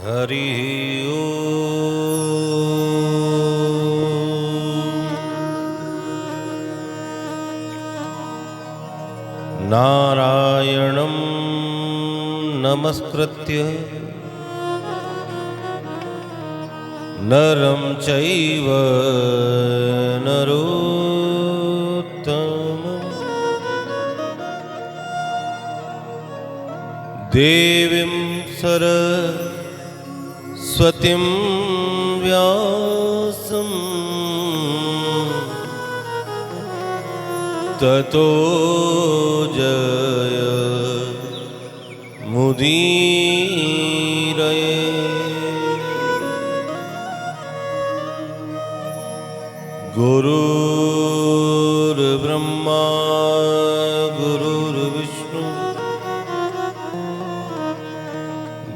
हरि ओम। नारायणं नमस्कृत्य नरं चैव नरोत्तमं देवीं सरस्वतीं व्यासं ततो जयमुदीरये। गुरुर्ब्रह्मा गुरुर्विष्णु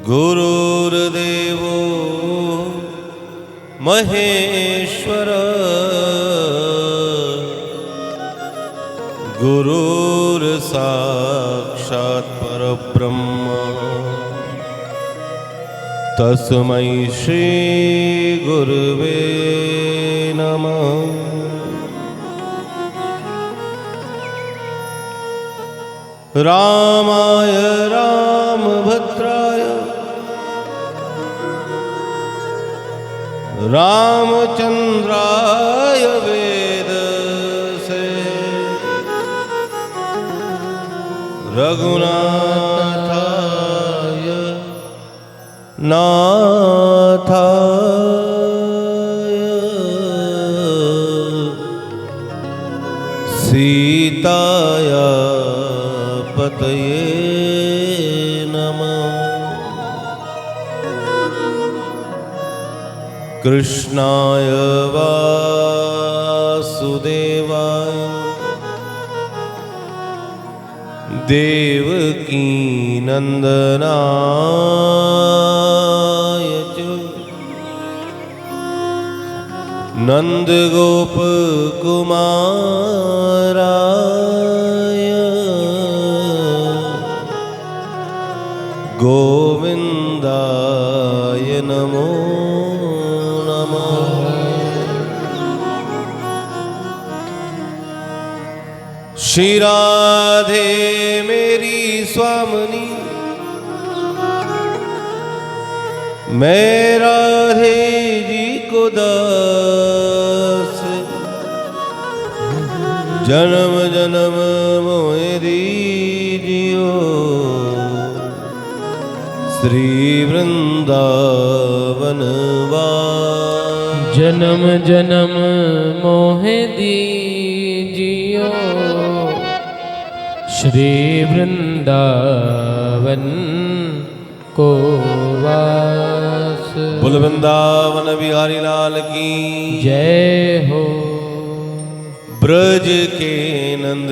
गुरुर्देवो महेश्वर गुरुर्साक्षात् परब्रह्म तस्मै श्री गुरुवे नमः। रामाय रामभद्राय रामचंद्राय वेदसे रघुनाथाय नाथाय सीताया पतये नमः। कृष्णाय वासुदेवाय देवकी नंदनाय च नंदगोप कुमाराय गोविंदाय नमो नमः। श्री राधे मेरी स्वामिनी मैं राधे जी को दास जन्म जन्म मोहि दीजियो श्री वृंदावन वास। जन्म जन्म मोहि दीजियो श्री वृंदावन को वास। बोल वृंदावन बिहारी लाल की जय हो। ब्रज के नंद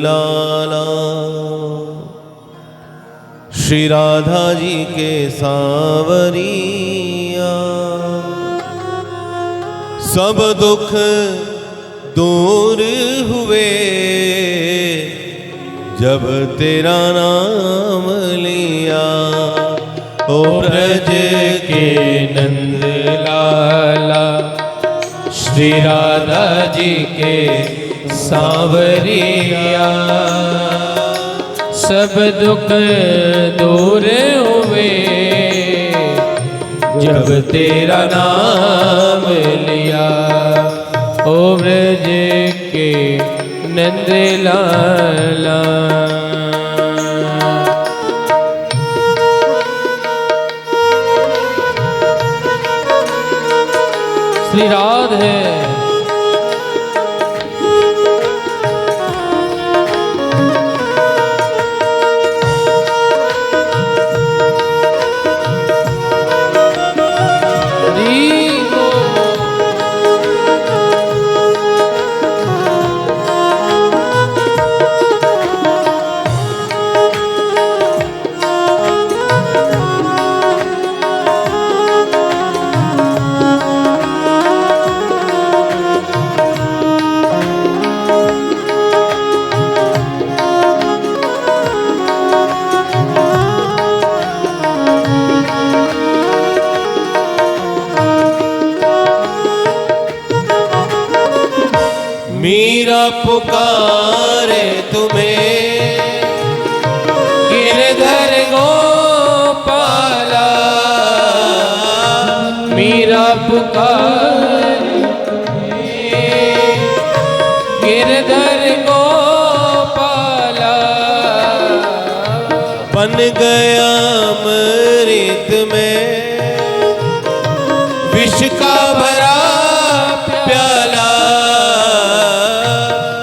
लाला श्री राधा जी के सांवरिया सब दुख दूर हुए जब तेरा नाम लिया। ओ ब्रज के नंद लाला श्री राधा जी के सांवरिया सब दुख दूर हुए जब तेरा नाम लिया। ओ ब्रज के नंद लाला। श्री राधे पुकारे तुम्हें, गिरधर गोपाला मीरा पुकारे गिरधर गोपाला। बन गया अमृत में विष का भरा प्याला,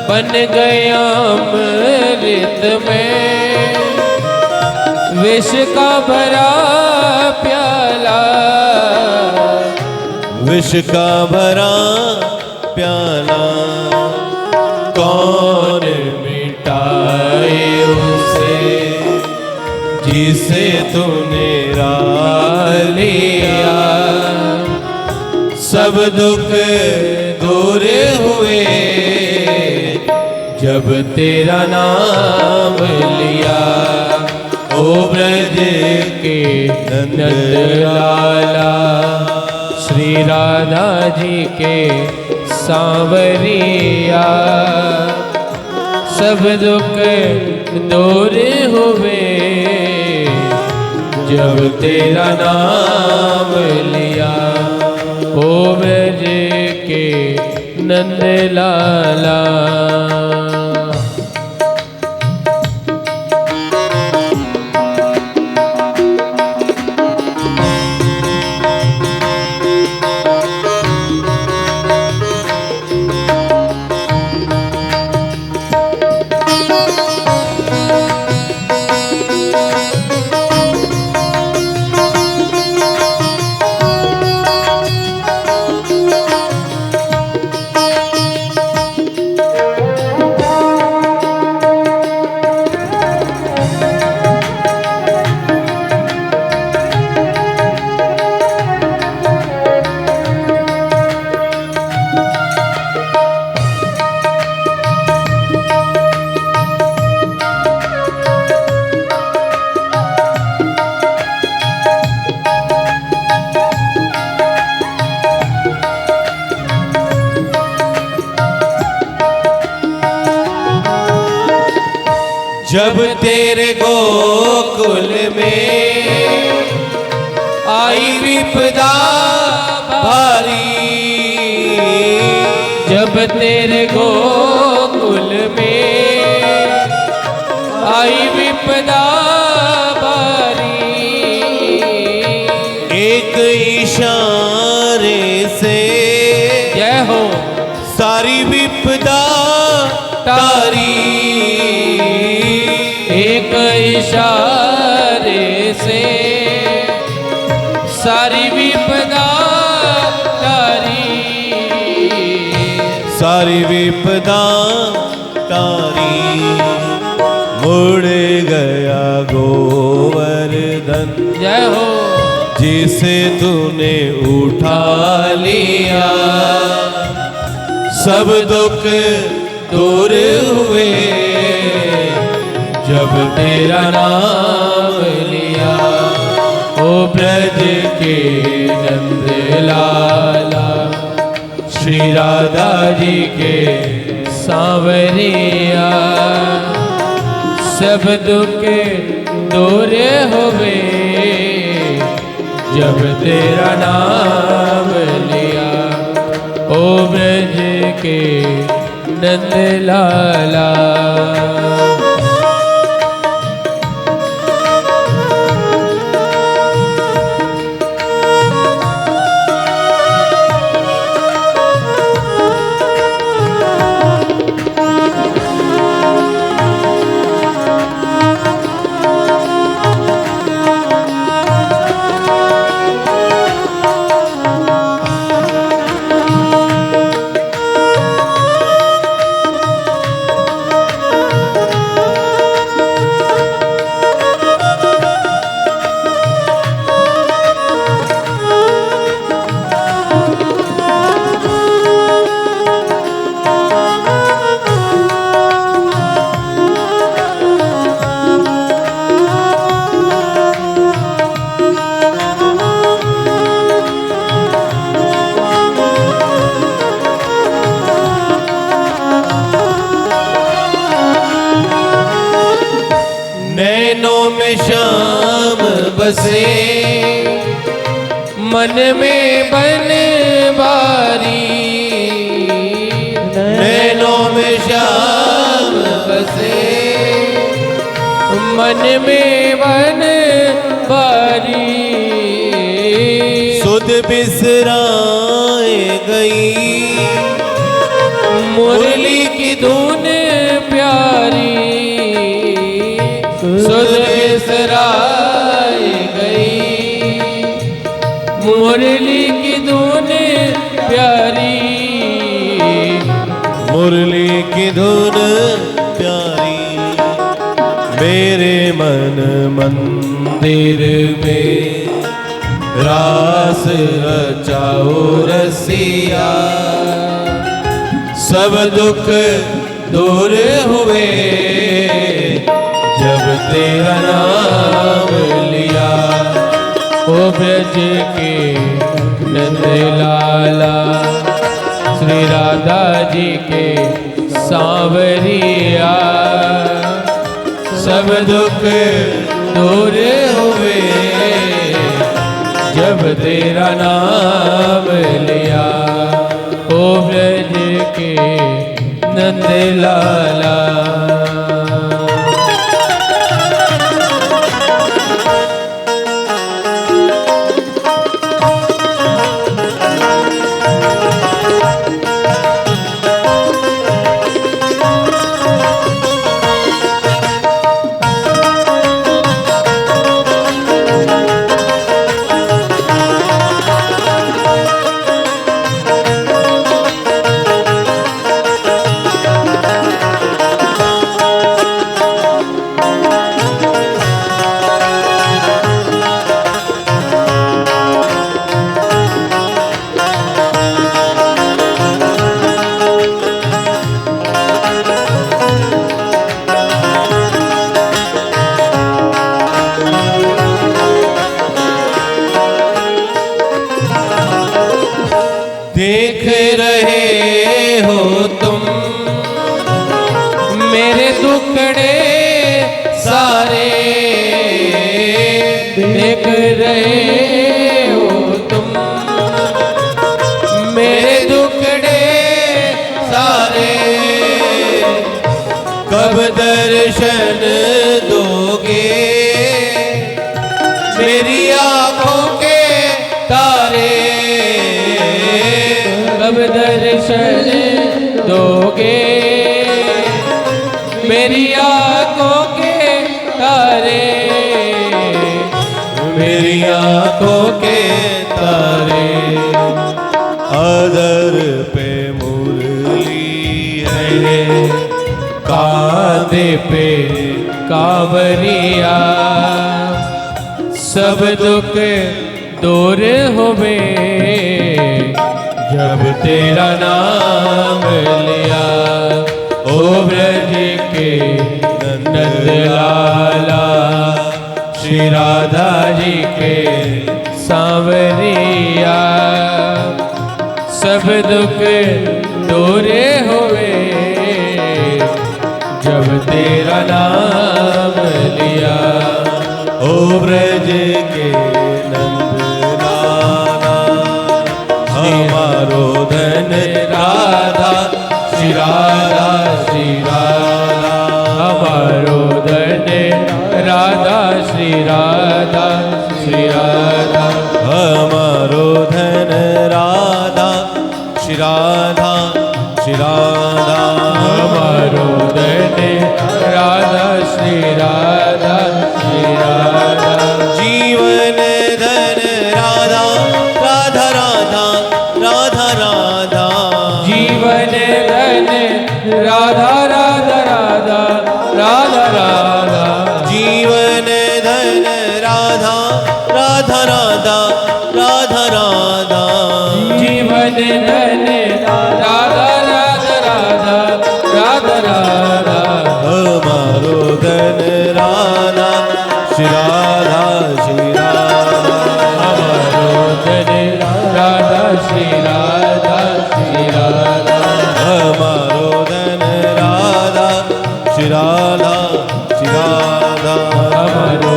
बन गया अमृत में विष का भरा प्याला, विष का भरा प्याला। कौन मिटाए उसे जिसे तूने राह लिया, सब दुख दूर हुए जब तेरा नाम लिया। ओ ब्रज के नंद लाला, श्री राधा जी के सांवरिया, सब दुख दूर हुए जब तेरा नाम लिया। ओ ब्रज के नंद लाला। जब तेरे गोकुल में आई विपदा भारी, जब तेरे गोकुल में आई विपदा बारी, एक इशारे से जय हो सारी विपदा तारी, एक इशारे से सारी विपदा तारी, सारी विपदा तारी। मुड़ गया गोवर्धन जय हो जिसे तूने उठा लिया, सब दुख दूर हुए जब तेरा नाम लिया। ओ ब्रज के नंद लाला, श्री राधा जी के सांवरिया, सब दुख दूर हुए जब तेरा नाम लिया। ओ ब्रज के नंद लाला। में श्याम बसे, मन में बन बारी, नैनों में श्याम बसे, मन में बन बारी। सुध बिसराए गई, मुरली की धुन प्यारी, सुध बिसराए गई, मुरली की धुन प्यारी, मुरली की धुन प्यारी। मेरे मन मंदिर में रास रचाओ रसिया, सब दुख दूर हुए जब तेरा नाम लिया। ओ ब्रज के नंद लाला, श्री राधा जी के सांवरिया, सब दुख दूर हुए जब तेरा नाम लिया। ओ ब्रज के नंद लाला। देख रहे हो तुम मेरे दुखड़े सारे, देख रहे हो तुम मेरे दुखड़े सारे, कब दर्शन दोगे मेरी आंखों के तारे, कब दर्शन दोगे मेरी आंखों के तारे, मेरी आंखों के तारे। अदर पे मुरली है, कांधे पे कांवरिया, सब दुख दूर होवे जब तेरा नाम लिया। ओ ब्रज के नंद लाला, श्री राधा जी के सांवरिया, सब दुख दूर होवे जब तेरा नाम लिया। ओ ब्रज के नंद लाला, हमारो धन राधा, श्री राधा श्री राधा, हमारो धन राधा, श्री राधा श्री राधा, हमारो धन राधा, श्री राधा श्री राधा, हमारो धन राधा, श्री राधा श्री राधा, जीवन धन राधा राधा राधा राधा राधा, जीवन धन राधा राधा राधा राधा राधा, जीवन धन राधा राधा राधा राधा राधा, जीवन धन राधा राधा राधा राधा राधा, हमारो धन राधा, श्री राधा श्री राधा, हमारो धन राधा, श्री राधा श्री राधा, हमारो धन राधा, श्री राधा श्री राधा, हमारो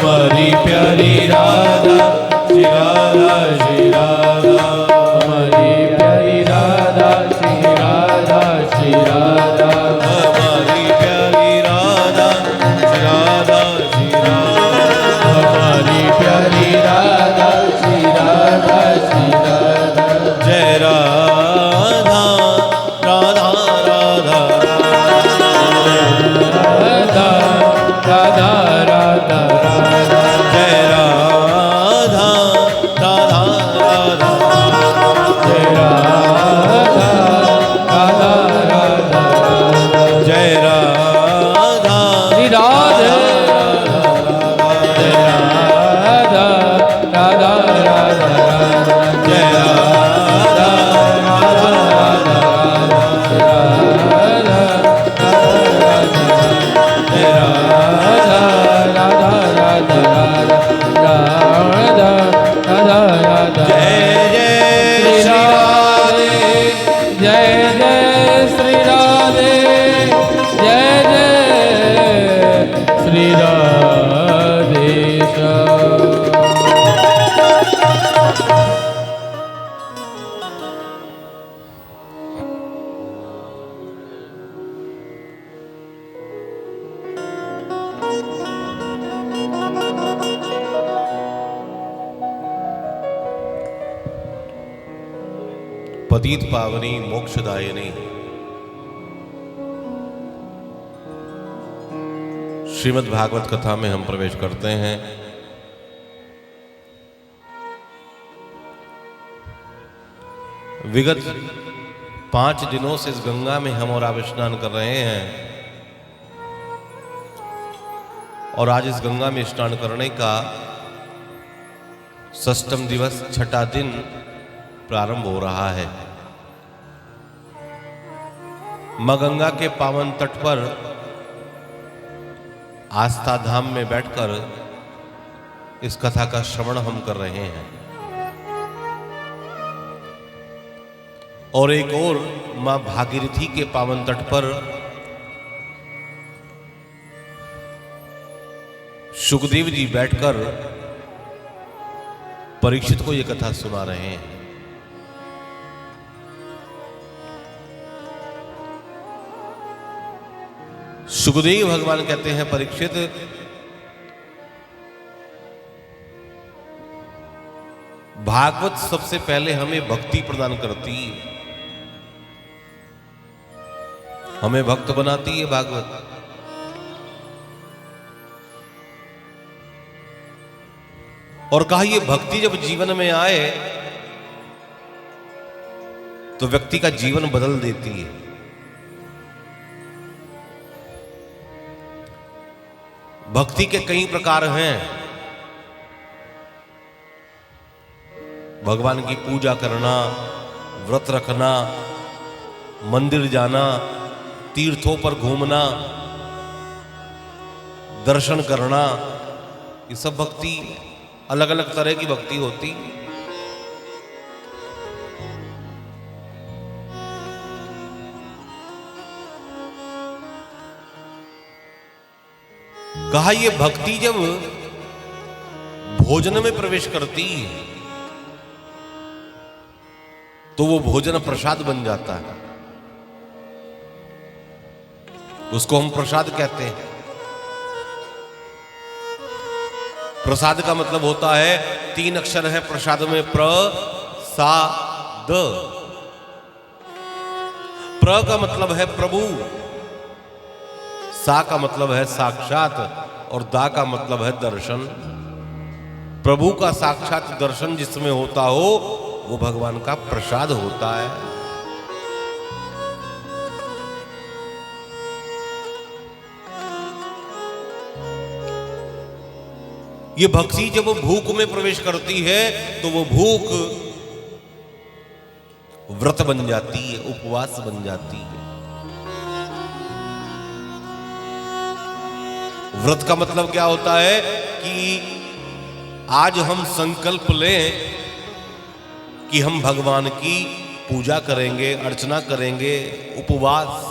हमारी प्यारी राधा श्री राधा श्री राधा हमारी प्यारी राधा श्री राधा श्री राधा हमारी प्यारी राधा श्री राधा श्री राधा हमारी प्यारी राधा श्री राधा श्री राधा जय राधा राधा राधा राधा राधा राधा राधा जय राधा राधा राधा जय राधा राधा राधा जय राधा श्री राधे जय राधा राधा राधा राधा जय राधा राधा राधा जय राधा जय जय श्री राधे जय जय श्री राधे जय जय श्री राधे पतित पावनी मोक्षदायिनी श्रीमद् भागवत कथा में हम प्रवेश करते हैं। विगत 5 दिनों से इस गंगा में हम और आप स्नान कर रहे हैं और आज इस गंगा में स्नान करने का 6ठम दिवस 6ठा दिन प्रारंभ हो रहा है। मां गंगा के पावन तट पर आस्था धाम में बैठकर इस कथा का श्रवण हम कर रहे हैं और एक और मां भागीरथी के पावन तट पर सुखदेव जी बैठकर परीक्षित को यह कथा सुना रहे हैं। सुखदेव भगवान कहते हैं, परीक्षित भागवत सबसे पहले हमें भक्ति प्रदान करती है, हमें भक्त बनाती है भागवत। और कहा ये भक्ति जब जीवन में आए तो व्यक्ति का जीवन बदल देती है। भक्ति के कई प्रकार हैं। भगवान की पूजा करना, व्रत रखना, मंदिर जाना, तीर्थों पर घूमना, दर्शन करना, ये सब भक्ति अलग अलग तरह की भक्ति होती। कहा ये भक्ति जब भोजन में प्रवेश करती है तो वो भोजन प्रसाद बन जाता है, उसको हम प्रसाद कहते हैं। प्रसाद का मतलब होता है 3 अक्षर है प्रसाद में, प्र सा द। प्र का मतलब है प्रभु, सा का मतलब है साक्षात और दा का मतलब है दर्शन। प्रभु का साक्षात दर्शन जिसमें होता हो वो भगवान का प्रसाद होता है। ये भक्ति जब भूख में प्रवेश करती है तो वो भूख व्रत बन जाती है, उपवास बन जाती है। व्रत का मतलब क्या होता है कि आज हम संकल्प लें कि हम भगवान की पूजा करेंगे, अर्चना करेंगे। उपवास,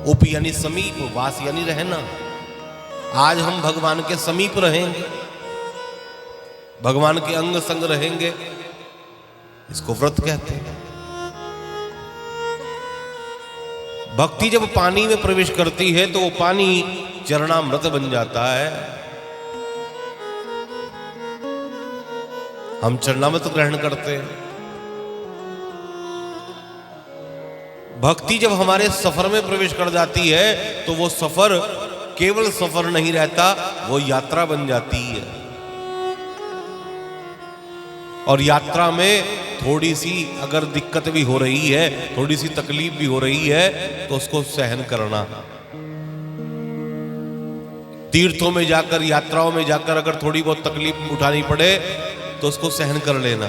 उप यानी समीप, वास यानी रहना। आज हम भगवान के समीप रहेंगे, भगवान के अंग संग रहेंगे, इसको व्रत कहते हैं। भक्ति जब पानी में प्रवेश करती है तो वो पानी चरणामृत बन जाता है। हम चरणामृत ग्रहण करते हैं। भक्ति जब हमारे सफर में प्रवेश कर जाती है तो वो सफर केवल सफर नहीं रहता, वो यात्रा बन जाती है। और यात्रा में थोड़ी सी अगर दिक्कत भी हो रही है, थोड़ी सी तकलीफ भी हो रही है, तो उसको सहन करना। तीर्थों में जाकर, यात्राओं में जाकर अगर थोड़ी बहुत तकलीफ उठानी पड़े तो उसको सहन कर लेना।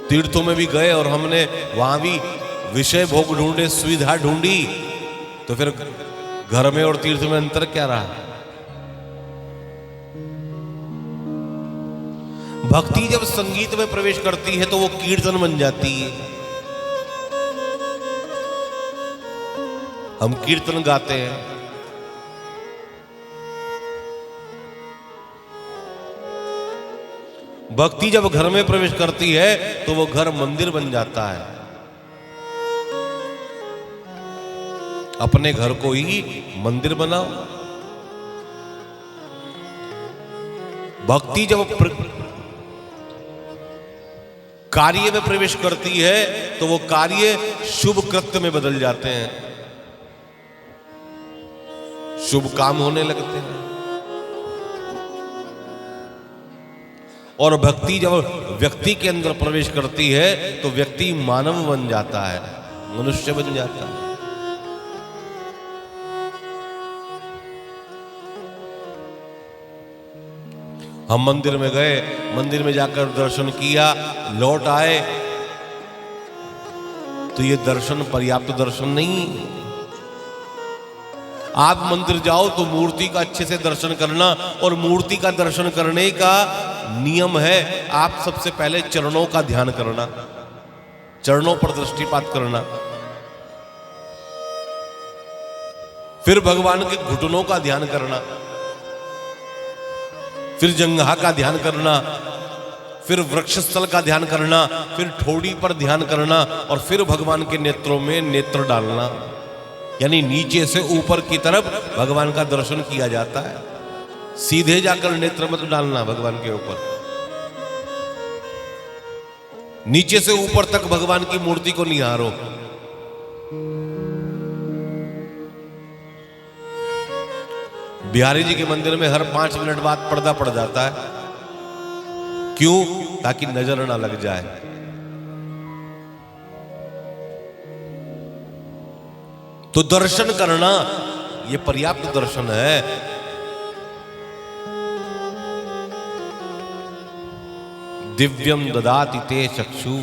तीर्थों में भी गए और हमने वहां भी विषय भोग ढूंढे, सुविधा ढूंढी, तो फिर घर में और तीर्थ में अंतर क्या रहा? भक्ति जब संगीत में प्रवेश करती है तो वो कीर्तन बन जाती है। हम कीर्तन गाते हैं। भक्ति जब घर में प्रवेश करती है तो वो घर मंदिर बन जाता है। अपने घर को ही मंदिर बनाओ। भक्ति जब कार्य में प्रवेश करती है तो वो कार्य शुभ कृत्य में बदल जाते हैं, शुभ काम होने लगते हैं। और भक्ति जब व्यक्ति के अंदर प्रवेश करती है तो व्यक्ति मानव बन जाता है, मनुष्य बन जाता है। हम मंदिर में गए, मंदिर में जाकर दर्शन किया, लौट आए, तो ये दर्शन पर्याप्त दर्शन नहीं। आप मंदिर जाओ तो मूर्ति का अच्छे से दर्शन करना, और मूर्ति का दर्शन करने का नियम है आप सबसे पहले चरणों का ध्यान करना, चरणों पर दृष्टिपात करना, फिर भगवान के घुटनों का ध्यान करना, फिर जंघा का ध्यान करना, फिर वक्षस्थल का ध्यान करना, फिर ठोड़ी पर ध्यान करना, और फिर भगवान के नेत्रों में नेत्र डालना। यानी नीचे से ऊपर की तरफ भगवान का दर्शन किया जाता है। सीधे जाकर नेत्र मत डालना भगवान के ऊपर, नीचे से ऊपर तक भगवान की मूर्ति को निहारो। बिहारी जी के मंदिर में हर 5 मिनट बाद पर्दा पड़ जाता है। क्यों? ताकि नजर ना लग जाए। तो दर्शन करना ये पर्याप्त दर्शन है। दिव्यम ददाति ते चक्षु,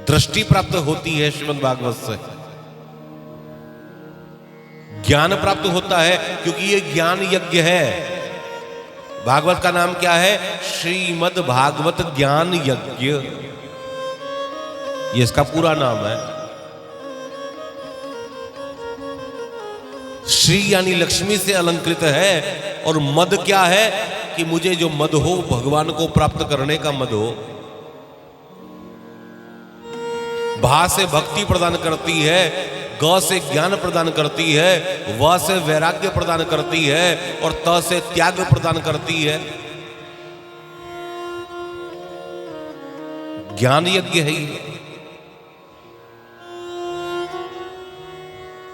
दृष्टि प्राप्त होती है श्रीमद् भागवत से, ज्ञान प्राप्त होता है, क्योंकि ये ज्ञान यज्ञ है। भागवत का नाम क्या है? श्रीमद् भागवत ज्ञान यज्ञ, ये इसका पूरा नाम है। श्री यानी लक्ष्मी से अलंकृत है, और मद क्या है कि मुझे जो मद हो, भगवान को प्राप्त करने का मद हो। भा से भक्ति प्रदान करती है, ग से ज्ञान प्रदान करती है, व से वैराग्य प्रदान करती है, और त से त्याग प्रदान करती है। ज्ञान यज्ञ है ये।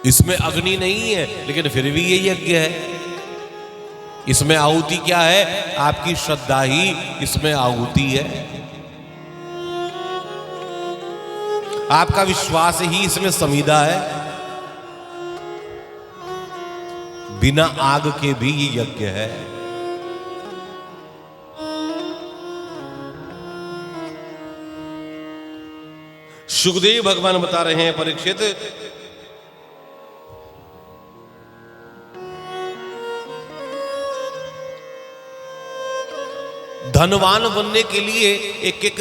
इसमें अग्नि नहीं है, लेकिन फिर भी ये यज्ञ है। इसमें आहुति क्या है? आपकी श्रद्धा ही इसमें आहुति है, आपका विश्वास ही इसमें समीधा है। बिना आग के भी ये यज्ञ है। सुखदेव भगवान बता रहे हैं, परीक्षित, धनवान बनने के लिए एक एक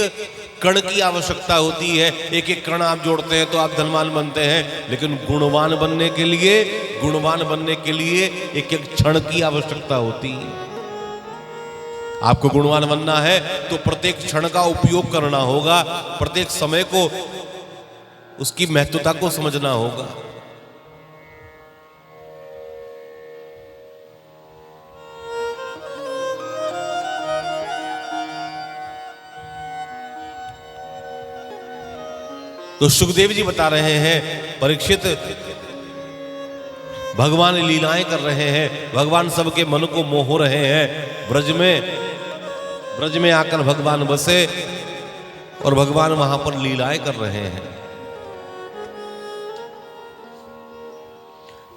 कण की आवश्यकता होती है, एक एक कण आप जोड़ते हैं तो आप धनवान बनते हैं, लेकिन गुणवान बनने के लिए एक एक क्षण की आवश्यकता होती है। आपको गुणवान बनना है तो प्रत्येक क्षण का उपयोग करना होगा, प्रत्येक समय को, उसकी महत्वता को समझना होगा। तो सुखदेव जी बता रहे हैं, परीक्षित भगवान लीलाएं कर रहे हैं, भगवान सबके मन को मोह रहे हैं। ब्रज में आकर भगवान बसे और भगवान वहां पर लीलाएं कर रहे हैं।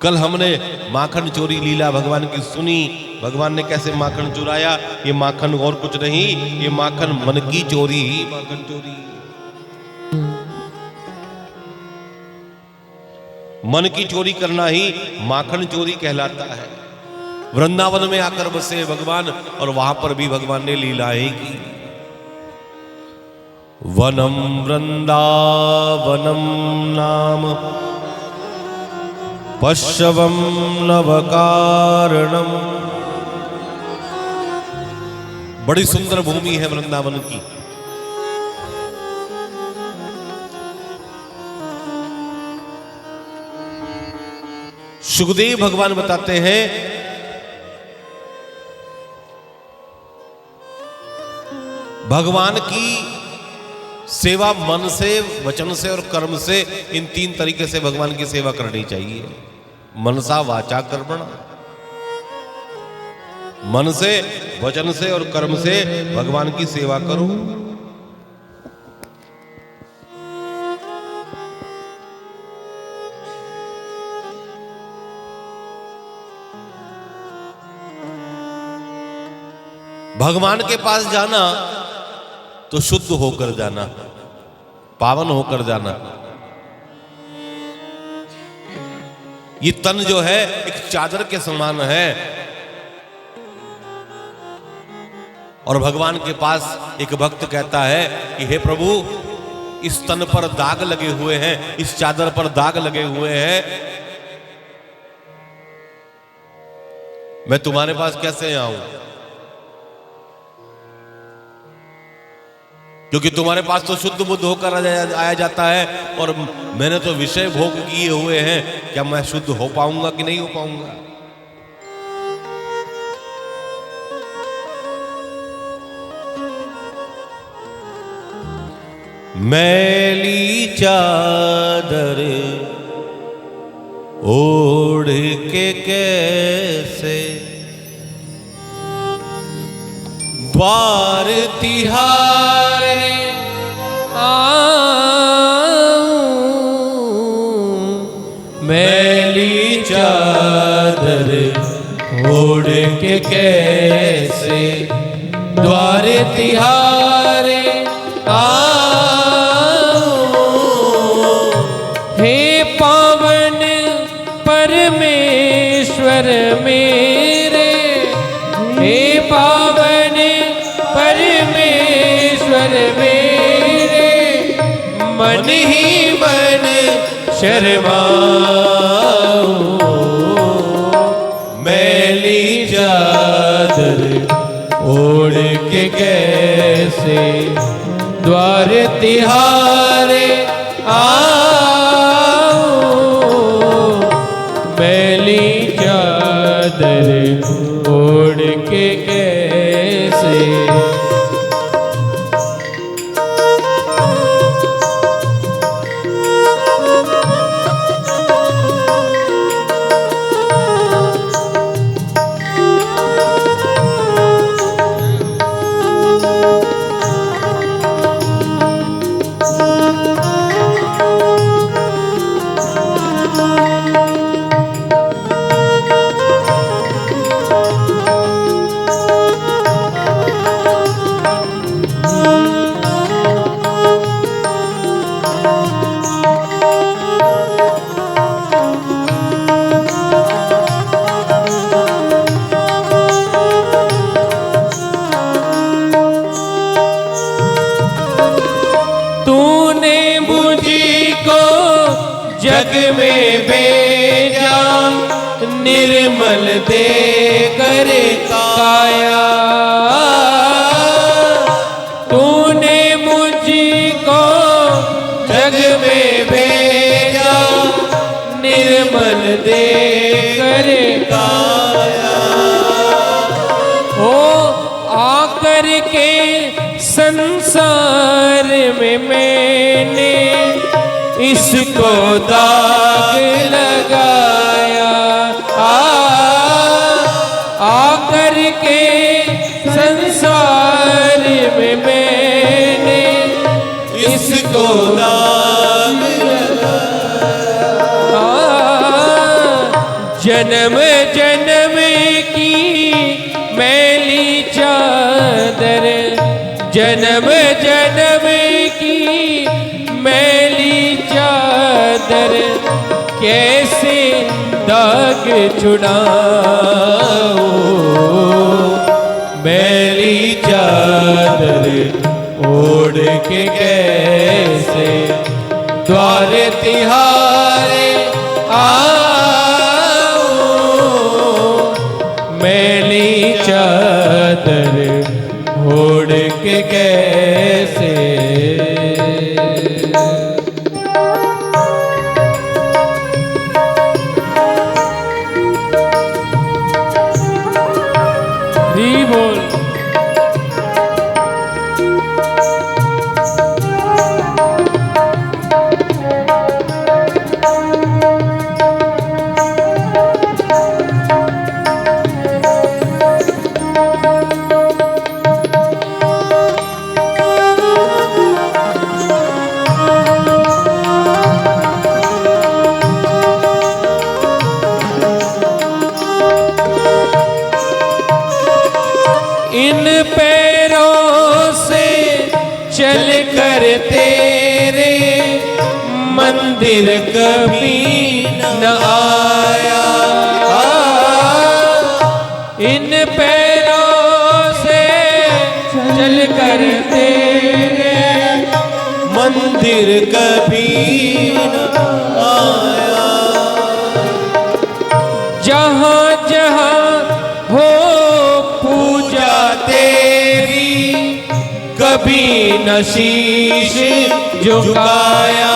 कल हमने माखन चोरी लीला भगवान की सुनी, भगवान ने कैसे माखन चुराया। ये माखन और कुछ नहीं, ये माखन मन की चोरी ही माखन चोरी। मन की चोरी करना ही माखन चोरी कहलाता है। वृंदावन में आकर बसे भगवान और वहां पर भी भगवान ने लीलाएं की। वनम वृंदावनम नाम पश्यवम नवकारणम। बड़ी सुंदर भूमि है वृंदावन की। सुखदेव भगवान बताते हैं, भगवान की सेवा मन से, वचन से और कर्म से, इन तीन तरीके से भगवान की सेवा करनी चाहिए। मनसा वाचा कर्मणा, मन से, वचन से और कर्म से भगवान की सेवा करो। भगवान के पास जाना तो शुद्ध होकर जाना, पावन होकर जाना। ये तन जो है एक चादर के समान है, और भगवान के पास एक भक्त कहता है कि हे प्रभु, इस तन पर दाग लगे हुए हैं, इस चादर पर दाग लगे हुए हैं, मैं तुम्हारे पास कैसे आऊं? क्योंकि तुम्हारे पास तो शुद्ध बुद्ध होकर आया जाता है, और मैंने तो विषय भोग किए हुए हैं, क्या मैं शुद्ध हो पाऊंगा कि नहीं हो पाऊंगा? मैली चादर ओढ़ के कैसे द्वार तिहारे मैली चादर ओढ़ के कैसे द्वार तिहारे हे पावन परमेश्वर मेरे, हे पावन परमेश्वर मेरे, मन ही मन शर्माओ। मैली चादर ओढ़ के कैसे द्वार तिहारे आओ, मैली चादर ओढ़ के कैसे। में भेजा निर्मल दे कर काया। तूने मुझको जग में भेजा निर्मल दे कर काया। ओ आकर के संसार में मैंने इसको दाग लगाया। आकर के संसार में मैंने इसको दाग लगाया। जन्म जन्म की मैली चादर, जन्म जन्म की मैली चादर कैसे दाग छुड़ाऊं। मैली चादर ओढ़ के कैसे द्वार तिहारे आऊं। मैली चादर ओढ़ के कैसे। बोल इन पैरों से चल कर तेरे मंदिर कभी न आया। इन पैरों से चल कर तेरे मंदिर कभी न आया। जहाँ जहाँ हो पूजा तेरी कभी न शीश झुकाया।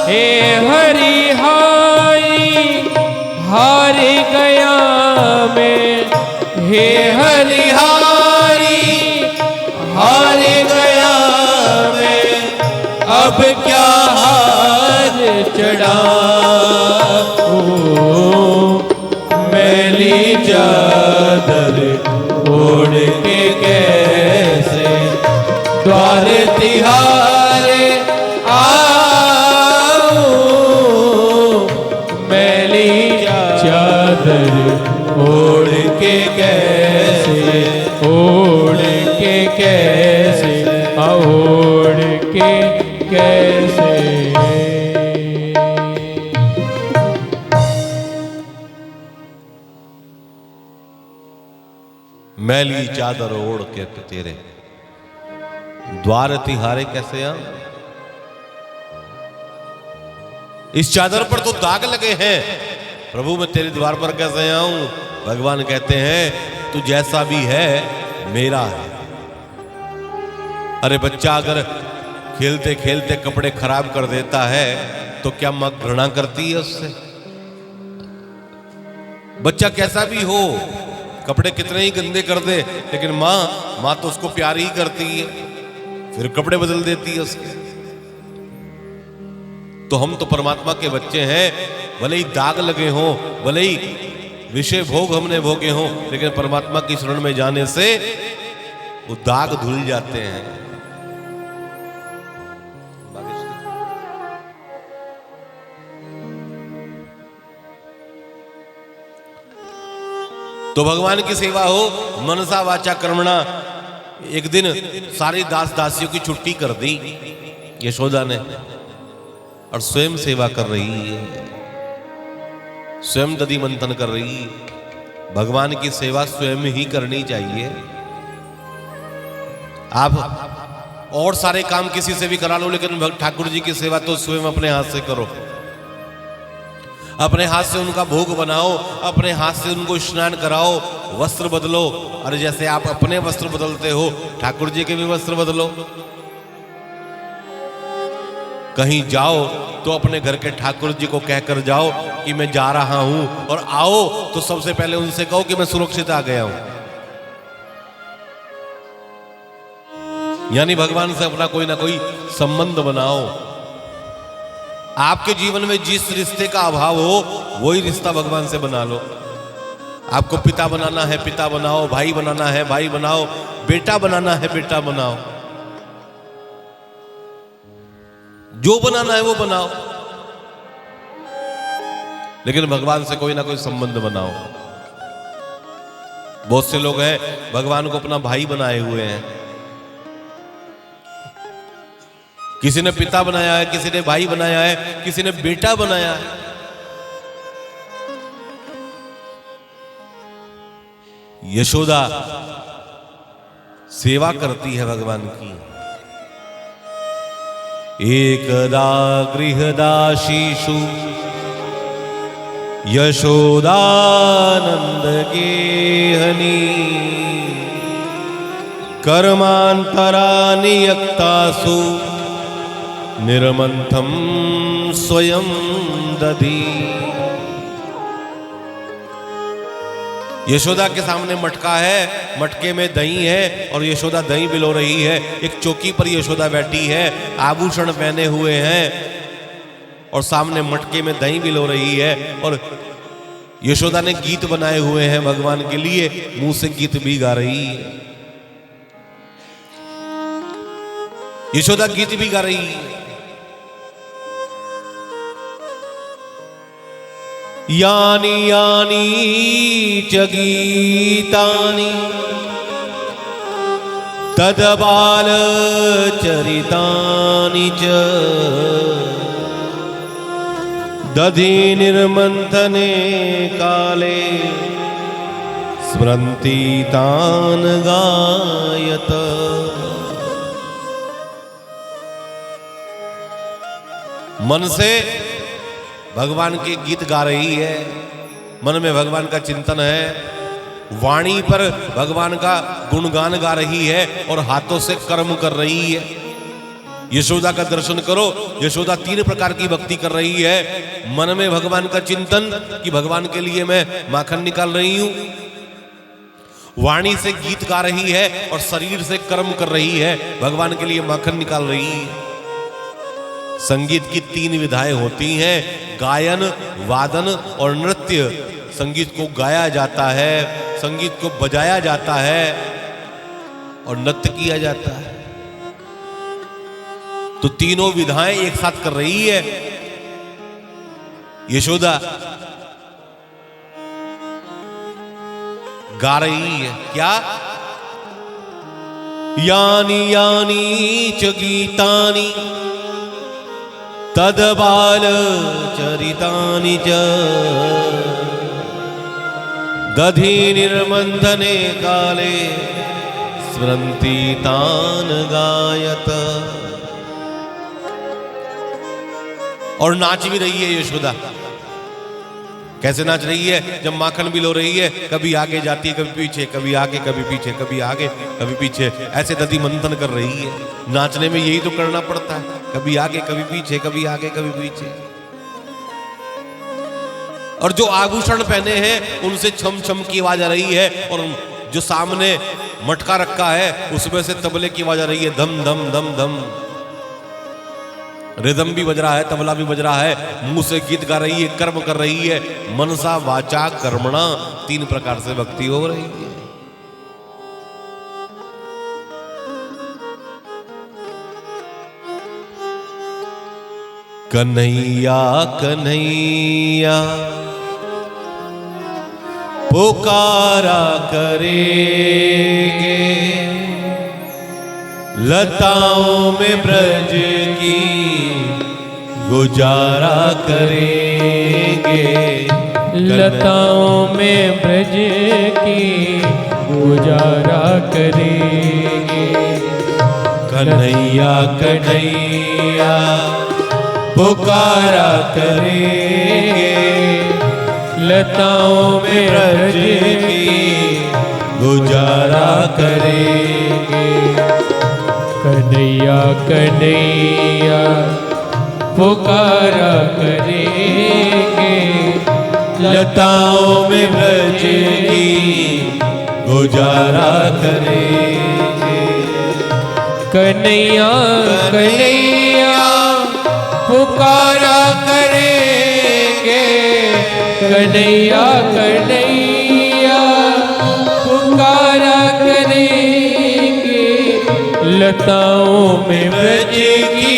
हे हरि हारी हार गया मैं, हे हरि हारी हार गया मैं। अब क्या हार चढ़ाऊं। मैली चादर ओढ़ के कैसे द्वार तिहारे आऊं। मैली चादर ओढ़ के कैसे, ओढ़ के कैसे, ओढ़ के कैसे। मैली चादर ओढ़ के तेरे द्वार तिहारे कैसे आ। इस चादर पर तो दाग लगे हैं, प्रभु मैं तेरे द्वार पर कैसे आऊं। भगवान कहते हैं तू जैसा भी है मेरा है। अरे बच्चा अगर खेलते खेलते कपड़े खराब कर देता है तो क्या मां घृणा करती है उससे। बच्चा कैसा भी हो, कपड़े कितने ही गंदे कर दे, लेकिन मां तो उसको प्यार ही करती है, फिर कपड़े बदल देती है उसके। तो हम तो परमात्मा के बच्चे हैं, भले ही दाग लगे हों, भले ही विषय भोग हमने भोगे हों, लेकिन परमात्मा की शरण में जाने से वो दाग धुल जाते हैं। तो भगवान की सेवा हो मनसा वाचा कर्मणा। एक दिन सारी दास दासियों की छुट्टी कर दी यशोदा ने और स्वयं सेवा कर रही है, स्वयं दधि मंथन कर रही है। भगवान की सेवा स्वयं ही करनी चाहिए। आप और सारे काम किसी से भी करा लो, लेकिन ठाकुर जी की सेवा तो स्वयं अपने हाथ से करो। अपने हाथ से उनका भोग बनाओ, अपने हाथ से उनको स्नान कराओ, वस्त्र बदलो। और जैसे आप अपने वस्त्र बदलते हो, ठाकुर जी के भी वस्त्र बदलो। कहीं जाओ तो अपने घर के ठाकुर जी को कहकर जाओ कि मैं जा रहा हूं, और आओ तो सबसे पहले उनसे कहो कि मैं सुरक्षित आ गया हूं। यानी भगवान से अपना कोई ना कोई संबंध बनाओ। आपके जीवन में जिस रिश्ते का अभाव हो, वही रिश्ता भगवान से बना लो। आपको पिता बनाना है, पिता बनाओ। भाई बनाना है, भाई बनाओ। बेटा बनाना है, बेटा बनाओ। जो बनाना है वो बनाओ, लेकिन भगवान से कोई ना कोई संबंध बनाओ। बहुत से लोग हैं भगवान को अपना भाई बनाए हुए हैं। किसी ने पिता बनाया है, किसी ने भाई बनाया है, किसी ने बेटा बनाया है। यशोदा सेवा करती है भगवान की। एकदा गृहदासीषु यशोदानंद गेहनी कर्मांतरानि यक्तासु निर्मंथम स्वयं दधी। यशोदा के सामने मटका है, मटके में दही है और यशोदा दही बिलो रही है। एक चौकी पर यशोदा बैठी है, आभूषण पहने हुए हैं और सामने मटके में दही बिलो रही है। और यशोदा ने गीत बनाए हुए हैं भगवान के लिए, मुंह से गीत भी गा रही है। यशोदा गीत भी गा रही है। यानी यानी च गीतानि तदबाल चरितानि च दधि निर्मंथने काले स्मरन्ति तान गायत। मन से भगवान के गीत गा रही है, मन में भगवान का चिंतन है, वाणी पर भगवान का गुणगान गा रही है और हाथों से कर्म कर रही है। यशोदा का दर्शन करो, यशोदा 3 प्रकार की भक्ति कर रही है। मन में भगवान का चिंतन कि भगवान के लिए मैं माखन निकाल रही हूं, वाणी से गीत गा रही है और शरीर से कर्म कर रही है, भगवान के लिए माखन निकाल रही है। संगीत की 3 विधाएं होती हैं, गायन, वादन और नृत्य। संगीत को गाया जाता है, संगीत को बजाया जाता है और नृत्य किया जाता है। तो तीनों विधाएं एक साथ कर रही है यशोदा, गा रही है क्या? यानी यानी च गीतानि तदबाल चरितानि च दधि निर्मंथने काले स्मरन्ति तान गायत। और नाच भी रही है यशोदा। कैसे नाच रही है? जब माखन बिलो रही है, कभी आगे जाती है, कभी पीछे, कभी आगे, कभी पीछे, कभी आगे, कभी पीछे, ऐसे दधि मंथन कर रही है। नाचने में यही तो करना पड़ता है, कभी आगे, कभी पीछे, कभी आगे, कभी पीछे। और जो आभूषण पहने हैं उनसे छम छम की आवाज आ रही है, और जो सामने मटका रखा है उसमें से तबले की आवाज आ रही है, धम धम धम धम। रिदम भी बज रहा है, तबला भी बज रहा है, मुंह से गीत गा रही है, कर्म कर रही है। मनसा वाचा कर्मणा 3 प्रकार से भक्ति हो रही है। कन्हैया कन्हैया पुकारा करेंगे, लताओं में ब्रज की गुजारा करेंगे। लताओं में ब्रज की गुजारा करेंगे। कन्हैया कन्हैया पुकारा करेंगे, लताओं में ब्रज ब्रज की गुजारा करेंगे। कन्हैया कन्हैया पुकारा करेंगे, लताओं में ब्रज की गुजारा करेंगे। कन्हैया कन्हैया पुकारा करेंगे, कन्हैया कन्हैया पुकारा करेंगे, लताओं में ब्रज की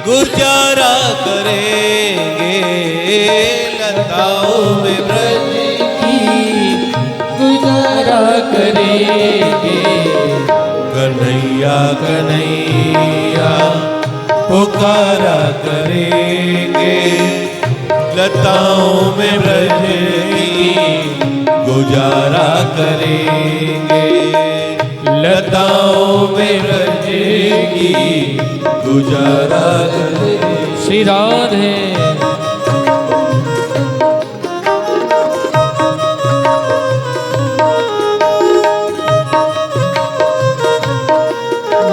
गुजारा करेंगे, लताओं में ब्रज की गुजारा करेंगे। कन्हैया कन्हैया पुकारा करेंगे, लताओं में ब्रज की गुजारा करेंगे, लताओं में ब्रज की गुजारा करेंगे। श्री राधे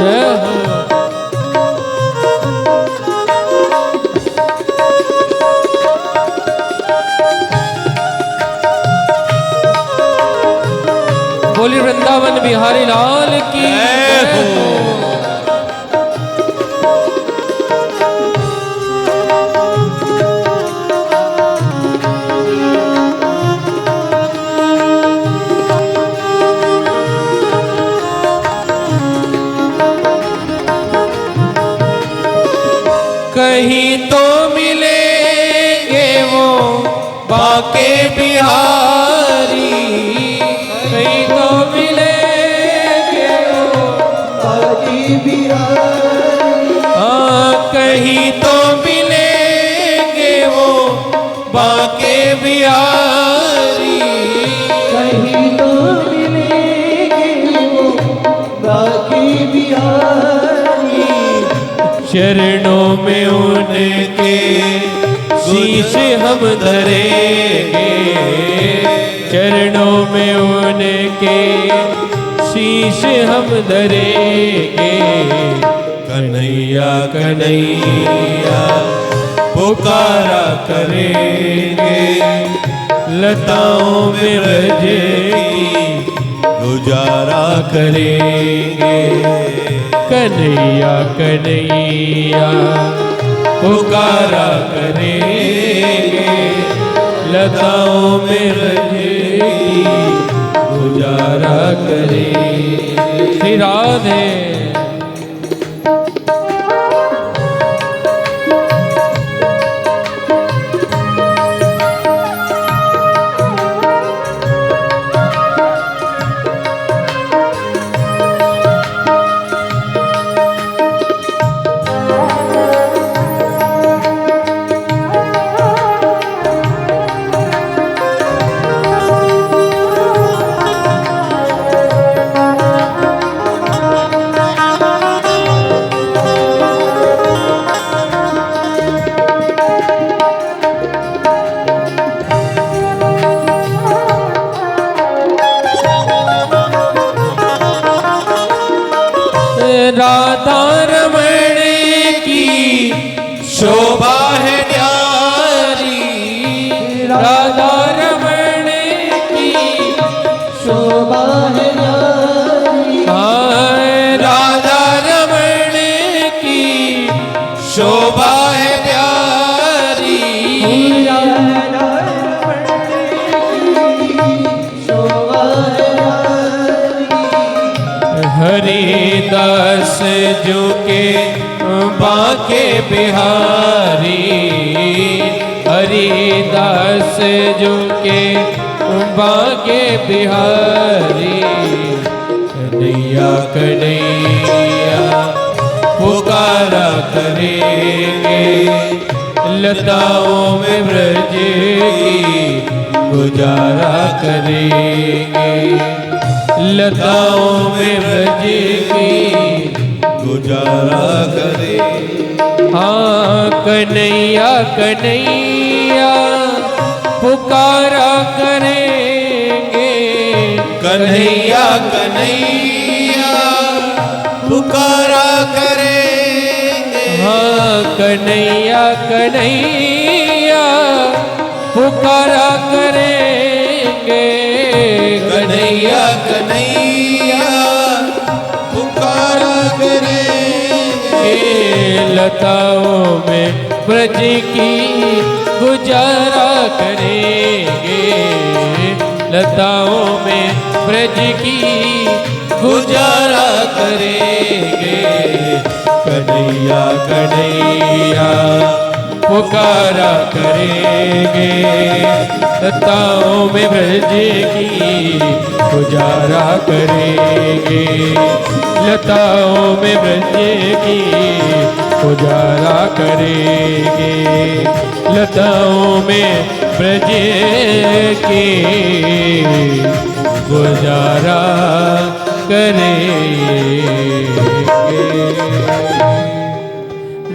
जय हो। बोली वृंदावन बिहारी लाल की जय हो। कहीं तो मिलेंगे वो बाके बिहारी, कहीं तो मिलेंगे वो बाकी बिहारी, कहीं तो मिलेंगे वो बाके बिहारी, कहीं तो मिलेंगे वो बाकी बिहारी। चरणों में उनके शीश हम धरेंगे, चरणों में उनके शीश हम धरेंगे। कन्हैया कन्हैया पुकारा करेंगे, लताओं में ब्रज की गुजारा करेंगे। कन्हैया कन्हैया पुकारा करेंगे, लताओं में ब्रज की गुजारा करेंगे। श्री राधे राधा रमण की शोभा है न्यारी, राधा रमण की शोभा है न्यारी, राधा रमण की शोभा है न्यारी, शोभा है न्यारी। हरिदास जो के बाके बिहारी, हरिदास जो के बाके बिहारी। कन्हैया कन्हैया पुकारा करेंगे, लताओं में ब्रज की गुजारा करेंगे, लताओं में ब्रज की गुजारा करे। हाँ कन्हैया कन्हैया पुकारा करेंगे, कन्हैया कन्हैया पुकारा करेंगे। हाँ कन्हैया कन्हैया पुकारा करेंगे, कन्हैया कन्हैया पुकारा करेंगे। लताओं में ब्रज की गुजारा करेंगे, लताओं में ब्रज की गुजारा करेंगे। कन्हैया कन्हैया पुकारा करेंगे, लताओं में ब्रज की गुजारा करेंगे, लताओं में ब्रज की गुजारा करेंगे, लताओं में ब्रज की गुजारा करेंगे।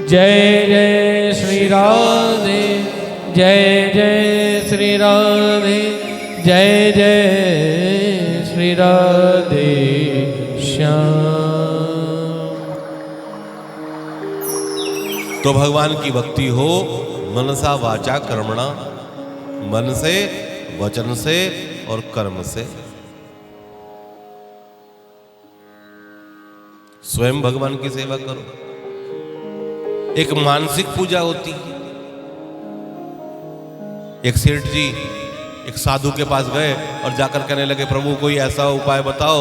जय जय श्री राधे, जय जय श्री राधे, जय जय श्री राधे श्याम। तो भगवान की भक्ति हो मनसा वाचा कर्मणा, मन से, वचन से और कर्म से। स्वयं भगवान की सेवा करो। एक मानसिक पूजा होती है। एक सेठ जी एक साधु के पास गए और जाकर कहने लगे, प्रभु कोई ऐसा उपाय बताओ